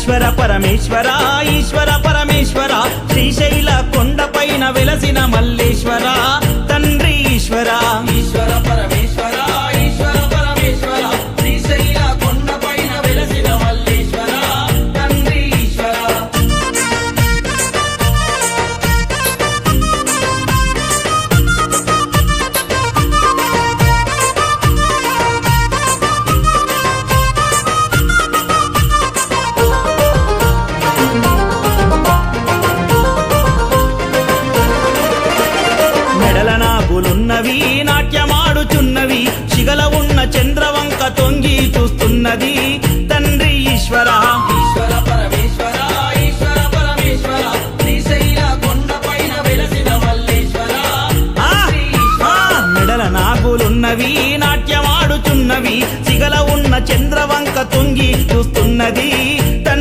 ఈశ్వర పరమేశ్వర ఈశ్వర పరమేశ్వర శ్రీశైల కొండపైన వెలసిన మల్లేశ్వర తండ్రి ఈశ్వర ఈశ్వర పరమేశ్వర ఈశ్వర పరమేశ్వర శ్రీశైల కొండపైన వెలసిన మల్లేశ్వర తండ్రి ఈశ్వర. మెడల నాగులున్నవి నాట్యమాడుచున్నవి శిగల ఉన్న చంద్రవంక తొంగి చూస్తున్నది తండ్రి ఈశ్వర ఈశ్వర పరమేశ్వర ఈశ్వర పరమేశ్వర శ్రీశైల కొండపైన వెలసిన మల్లేశ్వర తండ్రి ఈశ్వర. మెడల నాగులున్నవి నాట్యమాడుచున్నవి శిగల ఉన్న చంద్రవంక తొంగి చూస్తున్నది